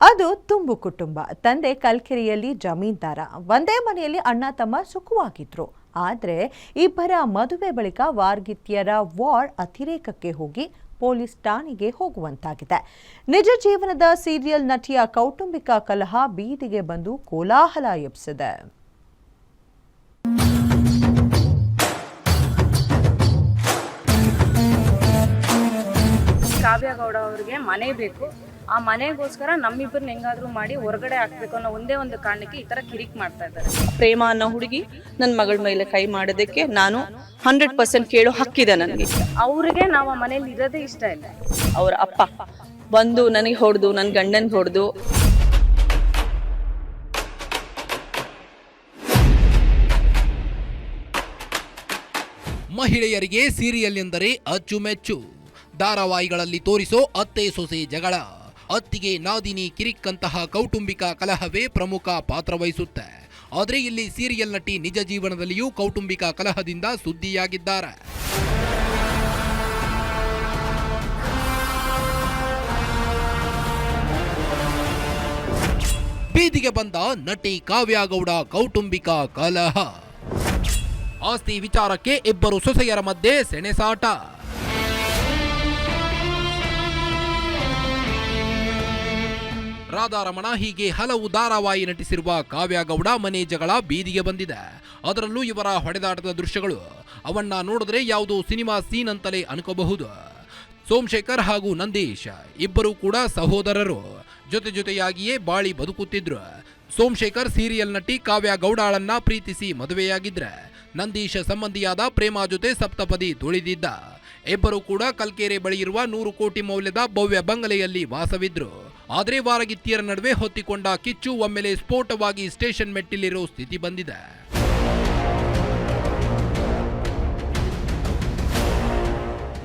ಅದು ತುಂಬು ಕುಟುಂಬ. ತಂದೆ ಕಲ್ಕೆರೆಯಲ್ಲಿ ಜಮೀನ್ದಾರ. ಒಂದೇ ಮನೆಯಲ್ಲಿ ಅಣ್ಣ ತಮ್ಮ ಸುಖವಾಗಿದ್ರು. ಆದರೆ ಇಬ್ಬರ ಮದುವೆ ಬಳಿಕ ವಾರ್ಗಿತ್ಯರ ವಾರ್ ಅತಿರೇಕಕ್ಕೆ ಹೋಗಿ ಪೊಲೀಸ್ ಠಾಣೆಗೆ ಹೋಗುವಂತಾಗಿದೆ. ನಿಜ ಜೀವನದ ಸೀರಿಯಲ್ ನಟಿಯ ಕೌಟುಂಬಿಕ ಕಲಹ ಬೀದಿಗೆ ಬಂದು ಕೋಲಾಹಲ ಎಬ್ಬಿಸಿದೆ. ಕಾವ್ಯ ಗೌಡ ಅವರಿಗೆ ಮನೆ ಬೇಕು. ಆ ಮನೆಗೋಸ್ಕರ ನಮ್ಮಿಬ್ಬರನ್ನ ಹೆಂಗಾದ್ರೂ ಮಾಡಿ ಹೊರಗಡೆ ಹಾಕ್ಬೇಕು ಅನ್ನೋ ಒಂದೇ ಒಂದು ಕಾರಣಕ್ಕೆ ಈ ತರ ಕಿರಿಕ್ ಮಾಡ್ತಾ ಇದ್ದಾರೆ. ಪ್ರೇಮ ಅನ್ನೋ ಹುಡುಗಿ ನನ್ನ ಮಗಳ ಮೇಲೆ ಕೈ ಮಾಡೋದಕ್ಕೆ ನಾನು 100% ಕೇಳೋ ಹಕ್ಕಿದೆ ನನಗೆ. ಅವ್ರಿಗೆ ನಾವು ಆ ಮನೇಲಿ ಇರೋದೇ ಇಷ್ಟ ಇಲ್ಲ. ಅವರ ಅಪ್ಪ ಬಂದು ನನಗೆ ಹೊಡೆದು, ನನ್ನ ಗಂಡನ್ಗೆ ಹೊಡೆದು. ಮಹಿಳೆಯರಿಗೆ ಸೀರಿಯಲ್ ಎಂದರೆ ಅಚ್ಚುಮೆಚ್ಚು. ಧಾರಾವಾಹಿಗಳಲ್ಲಿ ತೋರಿಸೋ ಅತ್ತೆ ಸೊಸೆ ಜಗಳ, ಅತ್ತಿಗೆ ನಾದಿನಿ ಕಿರಿಕ್ಕಂತಹ ಕೌಟುಂಬಿಕ ಕಲಹವೇ ಪ್ರಮುಖ ಪಾತ್ರ ವಹಿಸುತ್ತೆ. ಆದರೆ ಇಲ್ಲಿ ಸೀರಿಯಲ್ ನಟಿ ನಿಜ ಜೀವನದಲ್ಲಿಯೂ ಕೌಟುಂಬಿಕ ಕಲಹದಿಂದ ಸುದ್ದಿಯಾಗಿದ್ದಾರೆ. ಬೀದಿಗೆ ಬಂದ ನಟಿ ಕಾವ್ಯ ಗೌಡ ಕೌಟುಂಬಿಕ ಕಲಹ. ಆಸ್ತಿ ವಿಚಾರಕ್ಕೆ ಇಬ್ಬರು ಸೊಸೆಯರ ಮಧ್ಯೆ ಸೆಣಸಾಟ. ರಾಧಾರಮಣ ಹೀಗೆ ಹಲವು ಧಾರಾವಾಹಿ ನಟಿಸಿರುವ ಕಾವ್ಯ ಗೌಡ ಮನೆ ಜಗಳ ಬೀದಿಗೆ ಬಂದಿದೆ. ಅದರಲ್ಲೂ ಇವರ ಹೊಡೆದಾಟದ ದೃಶ್ಯಗಳು ಅವನ್ನ ನೋಡಿದ್ರೆ ಯಾವುದೋ ಸಿನಿಮಾ ಸೀನ್ ಅಂತಲೇ ಅನ್ಕೋಬಹುದು. ಸೋಮಶೇಖರ್ ಹಾಗೂ ನಂದೀಶ್ ಇಬ್ಬರು ಕೂಡ ಸಹೋದರರು. ಜೊತೆಯಾಗಿಯೇ ಬಾಳಿ ಬದುಕುತ್ತಿದ್ರು. ಸೋಮಶೇಖರ್ ಸೀರಿಯಲ್ ನಟಿ ಕಾವ್ಯ ಗೌಡಾಳನ್ನ ಪ್ರೀತಿಸಿ ಮದುವೆಯಾಗಿದ್ರೆ, ನಂದೀಶ್ ಸಂಬಂಧಿಯಾದ ಪ್ರೇಮ ಜೊತೆ ಸಪ್ತಪದಿ ತುಳಿದಿದ್ದ. ಇಬ್ಬರು ಕೂಡ ಕಲ್ಕೆರೆ ಬಳಿ ಇರುವ 100 ಕೋಟಿ ಮೌಲ್ಯದ ಭವ್ಯ ಬಂಗಲೆಯಲ್ಲಿ ವಾಸವಿದ್ರು. ಆದರೆ ವಾರಗಿತ್ತಿಯರ ನಡುವೆ ಹೊತ್ತಿಕೊಂಡ ಕಿಚ್ಚು ಒಮ್ಮೆಲೆ ಸ್ಫೋಟವಾಗಿ ಸ್ಟೇಷನ್ ಮೆಟ್ಟಿಲಿರೋ ಸ್ಥಿತಿ ಬಂದಿದೆ.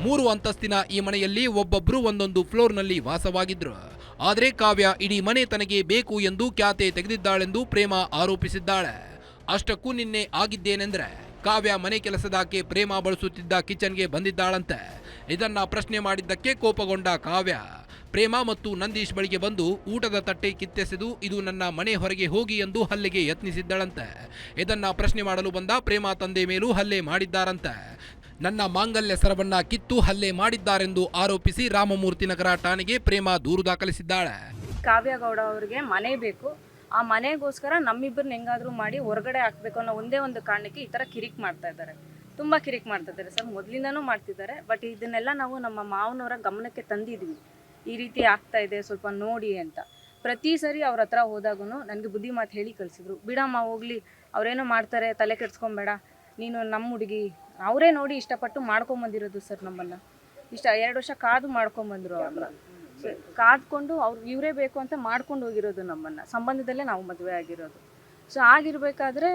ಮೂರು ಅಂತಸ್ತಿನ ಈ ಮನೆಯಲ್ಲಿ ಒಬ್ಬೊಬ್ರು ಒಂದೊಂದು ಫ್ಲೋರ್ನಲ್ಲಿ ವಾಸವಾಗಿದ್ರು. ಆದರೆ ಕಾವ್ಯ ಇಡೀ ಮನೆ ತನಗೆ ಬೇಕು ಎಂದು ಖ್ಯಾತೆ ತೆಗೆದಿದ್ದಾಳೆಂದು ಪ್ರೇಮ ಆರೋಪಿಸಿದ್ದಾಳೆ. ಅಷ್ಟಕ್ಕೂ ನಿನ್ನೆ ಆಗಿದ್ದೇನೆಂದ್ರೆ, ಕಾವ್ಯ ಮನೆ ಕೆಲಸದಾಕೆ ಪ್ರೇಮ ಬಳಸುತ್ತಿದ್ದ ಕಿಚನ್ಗೆ ಬಂದಿದ್ದಾಳಂತೆ. ಇದನ್ನ ಪ್ರಶ್ನೆ ಮಾಡಿದ್ದಕ್ಕೆ ಕೋಪಗೊಂಡ ಕಾವ್ಯ ಪ್ರೇಮ ಮತ್ತು ನಂದೀಶ್ ಬಳಿಗೆ ಬಂದು ಊಟದ ತಟ್ಟೆ ಕಿತ್ತೆಸೆದು ಇದು ನನ್ನ ಮನೆ ಹೊರಗೆ ಹೋಗಿ ಎಂದು ಹಲ್ಲೆಗೆ ಯತ್ನಿಸಿದ್ದಳಂತೆ. ಇದನ್ನ ಪ್ರಶ್ನೆ ಮಾಡಲು ಬಂದ ಪ್ರೇಮ ತಂದೆ ಮೇಲೂ ಹಲ್ಲೆ ಮಾಡಿದ್ದಾರಂತೆ. ನನ್ನ ಮಾಂಗಲ್ಯ ಸರವನ್ನ ಕಿತ್ತು ಹಲ್ಲೆ ಮಾಡಿದ್ದಾರೆಂದು ಆರೋಪಿಸಿ ರಾಮಮೂರ್ತಿ ನಗರ ಠಾಣೆಗೆ ಪ್ರೇಮ ದೂರು ದಾಖಲಿಸಿದ್ದಾಳೆ. ಕಾವ್ಯ ಗೌಡ ಅವರಿಗೆ ಮನೆ ಬೇಕು. ಆ ಮನೆಗೋಸ್ಕರ ನಮ್ಮಿಬ್ಬರನ್ನ ಹೆಂಗಾದ್ರೂ ಮಾಡಿ ಹೊರಗಡೆ ಹಾಕ್ಬೇಕು ಅನ್ನೋ ಒಂದೇ ಒಂದು ಕಾರಣಕ್ಕೆ ಈ ತರ ಕಿರಿಕ್ ಮಾಡ್ತಾ ಇದ್ದಾರೆ. ತುಂಬಾ ಕಿರಿಕ್ ಮಾಡ್ತಾ ಇದ್ದಾರೆ ಸರ್. ಮೊದಲಿಂದನೂ ಮಾಡ್ತಿದ್ದಾರೆ. ಬಟ್ ಇದನ್ನೆಲ್ಲ ನಾವು ನಮ್ಮ ಮಾವನವರ ಗಮನಕ್ಕೆ ತಂದಿದ್ವಿ. ಈ ರೀತಿ ಆಗ್ತಾ ಇದೆ, ಸ್ವಲ್ಪ ನೋಡಿ ಅಂತ. ಪ್ರತಿ ಸರಿ ಅವ್ರ ಹತ್ರ ಹೋದಾಗೂ ನನಗೆ ಬುದ್ಧಿ ಮಾತು ಹೇಳಿ ಕಳಿಸಿದ್ರು. ಬಿಡಮ್ಮ ಹೋಗ್ಲಿ, ಅವ್ರೇನೋ ಮಾಡ್ತಾರೆ, ತಲೆ ಕೆಡ್ಸ್ಕೊಂಬೇಡ, ನೀನು ನಮ್ಮ ಹುಡುಗಿ. ಅವರೇ ನೋಡಿ ಇಷ್ಟಪಟ್ಟು ಮಾಡ್ಕೊಂಬಂದಿರೋದು ಸರ್. ನಮ್ಮನ್ನ 2 ವರ್ಷ ಕಾದು ಮಾಡ್ಕೊಂಬಂದ್ರು. ಅವ್ರನ್ನ ಕಾದ್ಕೊಂಡು ಇವರೇ ಬೇಕು ಅಂತ ಮಾಡ್ಕೊಂಡು ಹೋಗಿರೋದು. ನಮ್ಮನ್ನ ಸಂಬಂಧದಲ್ಲೇ ನಾವು ಮದುವೆ ಆಗಿರೋದು. ಸೊ ಆಗಿರ್ಬೇಕಾದ್ರೆ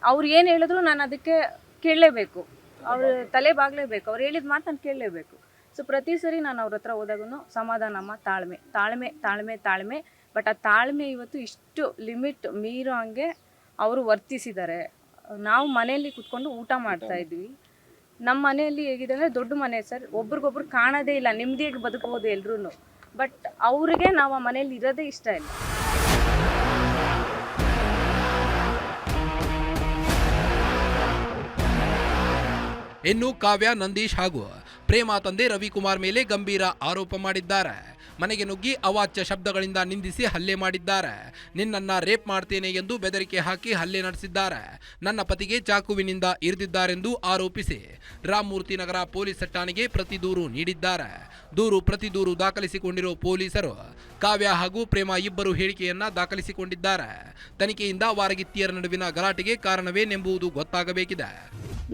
ಅವ್ರು ಏನು ಹೇಳಿದ್ರು ನಾನು ಅದಕ್ಕೆ ಕೇಳಲೇಬೇಕು. ಅವ್ರು ತಲೆ ಬಾಗ್ಲೇಬೇಕು. ಅವ್ರು ಹೇಳಿದ ಮಾತು ನಾನು ಕೇಳಲೇಬೇಕು. ಸೊ ಪ್ರತಿ ಸರಿ ನಾನು ಅವ್ರ ಹತ್ರ ಹೋದಾಗೂ ಸಮಾಧಾನಮ್ಮ, ತಾಳ್ಮೆ ತಾಳ್ಮೆ ತಾಳ್ಮೆ ತಾಳ್ಮೆ. ಬಟ್ ಆ ತಾಳ್ಮೆ ಇವತ್ತು ಇಷ್ಟು ಲಿಮಿಟ್ ಮೀರೋ ಹಂಗೆ ಅವರು ವರ್ತಿಸಿದ್ದಾರೆ. ನಾವು ಮನೆಯಲ್ಲಿ ಕುತ್ಕೊಂಡು ಊಟ ಮಾಡ್ತಾ ಇದ್ವಿ. ನಮ್ಮ ಮನೆಯಲ್ಲಿ ಹೇಗಿದೆ ಅಂದರೆ ದೊಡ್ಡ ಮನೆ ಸರ್. ಒಬ್ರಿಗೊಬ್ರು ಕಾಣೋದೇ ಇಲ್ಲ, ನೆಮ್ಮದಿಯಾಗಿ ಬದುಕಬಹುದು ಎಲ್ರೂ. ಬಟ್ ಅವ್ರಿಗೆ ನಾವು ಆ ಮನೆಯಲ್ಲಿ ಇರೋದೇ ಇಷ್ಟ ಇಲ್ಲ. ಇನ್ನು ಕಾವ್ಯ, ನಂದೀಶ್ ಹಾಗೂ ಪ್ರೇಮ ತಂದೆ ರವಿಕುಮಾರ್ ಮೇಲೆ ಗಂಭೀರ ಆರೋಪ ಮಾಡಿದ್ದಾರೆ. ಮನೆಗೆ ನುಗ್ಗಿ ಅವಾಚ್ಯ ಶಬ್ದಗಳಿಂದ ನಿಂದಿಸಿ ಹಲ್ಲೆ ಮಾಡಿದ್ದಾರೆ. ನಿನ್ನನ್ನ ರೇಪ್ ಮಾಡ್ತೇನೆ ಎಂದು ಬೆದರಿಕೆ ಹಾಕಿ ಹಲ್ಲೆ ನಡೆಸಿದ್ದಾರೆ. ನನ್ನ ಪತಿಗೆ ಚಾಕುವಿನಿಂದ ಇರಿದಿದ್ದಾರೆಂದು ಆರೋಪಿಸಿ ರಾಮಮೂರ್ತಿ ನಗರ ಪೊಲೀಸ್ ಠಾಣೆಗೆ ಪ್ರತಿ ದೂರು ನೀಡಿದ್ದಾರೆ. ಪ್ರತಿ ದೂರು ದಾಖಲಿಸಿಕೊಂಡಿರೋ ಪೊಲೀಸರು ಕಾವ್ಯ ಹಾಗೂ ಪ್ರೇಮ ಇಬ್ಬರು ಹೇಳಿಕೆಯನ್ನ ದಾಖಲಿಸಿಕೊಂಡಿದ್ದಾರೆ. ತನಿಖೆಯಿಂದ ವಾರಗಿತ್ತಿಯರ ನಡುವಿನ ಗಲಾಟೆಗೆ ಕಾರಣವೇನೆಂಬುದು ಗೊತ್ತಾಗಬೇಕಿದೆ.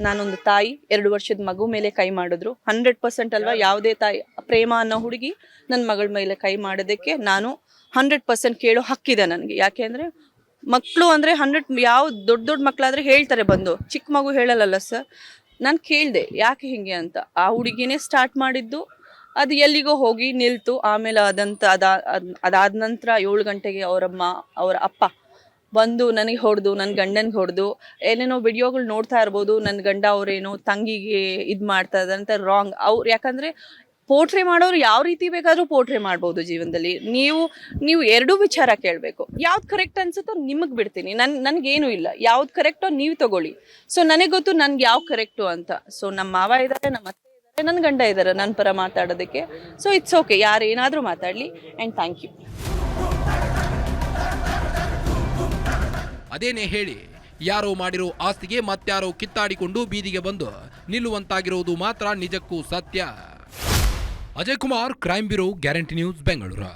ನಾನೊಂದು ತಾಯಿ, 2 ವರ್ಷದ ಮಗು ಮೇಲೆ ಕೈ ಮಾಡಿದ್ರು. 100% ಅಲ್ವಾ, ಯಾವುದೇ ತಾಯಿ. ಪ್ರೇಮ ಅನ್ನೋ ಹುಡುಗಿ ನನ್ನ ಮಗಳ ಮೇಲೆ ಕೈ ಮಾಡೋದಕ್ಕೆ ನಾನು 100% ಕೇಳೋ ಹಕ್ಕಿದೆ ನನಗೆ. ಯಾಕೆಂದ್ರೆ ಮಕ್ಕಳು ಅಂದ್ರೆ 100 ಯಾವ ದೊಡ್ಡ ಮಕ್ಕಳಾದ್ರೆ ಹೇಳ್ತಾರೆ ಬಂದು, ಚಿಕ್ಕ ಮಗು ಹೇಳಲ್ಲ ಸರ್. ನಾನು ಕೇಳಿದೆ ಯಾಕೆ ಹಿಂಗೆ ಅಂತ. ಆ ಹುಡುಗಿನೇ ಸ್ಟಾರ್ಟ್ ಮಾಡಿದ್ದು. ಅದು ಎಲ್ಲಿಗೋ ಹೋಗಿ ನಿಲ್ತು. ಆಮೇಲೆ ಅದಾದ ನಂತರ 7 ಗಂಟೆಗೆ ಅವರ ಅಪ್ಪ ಬಂದು ನನಗೆ ಹೊಡೆದು, ನನ್ನ ಗಂಡನ್ಗೆ ಹೊಡೆದು. ಏನೇನೋ ವಿಡಿಯೋಗಳು ನೋಡ್ತಾ ಇರ್ಬೋದು. ನನ್ನ ಗಂಡ ಅವರೇನೋ ತಂಗಿಗೆ ಇದು ಮಾಡ್ತಾ ಇದ್ದಾರೆ ಅಂತ ರಾಂಗ್. ಯಾಕಂದರೆ ಪೋಟ್ರೆ ಮಾಡೋರು ಯಾವ ರೀತಿ ಬೇಕಾದರೂ ಪೋಟ್ರೆ ಮಾಡ್ಬೋದು ಜೀವನದಲ್ಲಿ. ನೀವು ಎರಡೂ ವಿಚಾರ ಕೇಳಬೇಕು. ಯಾವ್ದು ಕರೆಕ್ಟ್ ಅನ್ಸುತ್ತೋ ನಿಮಗೆ ಬಿಡ್ತೀನಿ, ನನಗೇನು ಇಲ್ಲ. ಯಾವ್ದು ಕರೆಕ್ಟೋ ನೀವು ತಗೊಳ್ಳಿ. ಸೊ ನನಗೆ ಗೊತ್ತು ನನ್ಗೆ ಯಾವ ಕರೆಕ್ಟು ಅಂತ. ಸೊ ನಮ್ಮ ಮಾವ ಇದ್ದಾರೆ, ನಮ್ಮ ಅತ್ತೆ ಇದ್ದಾರೆ, ನನ್ನ ಗಂಡ ಇದ್ದಾರೆ ನನ್ನ ಪರ ಮಾತಾಡೋದಕ್ಕೆ. ಸೊ ಇಟ್ಸ್ ಓಕೆ, ಯಾರು ಏನಾದರೂ ಮಾತಾಡಲಿ. And thank you. ಅದೇನೇ ಹೇಳಿ, ಯಾರೋ ಮಾಡಿರೋ ಆಸ್ತಿಗೆ ಮತ್ಯಾರೋ ಕಿತ್ತಾಡಿಕೊಂಡು ಬೀದಿಗೆ ಬಂದು ನಿಲ್ಲುವಂತಾಗಿರೋದು ಮಾತ್ರ ನಿಜಕ್ಕೂ ಸತ್ಯ. Ajay Kumar, crime bureau, guarantee news, Bengaluru.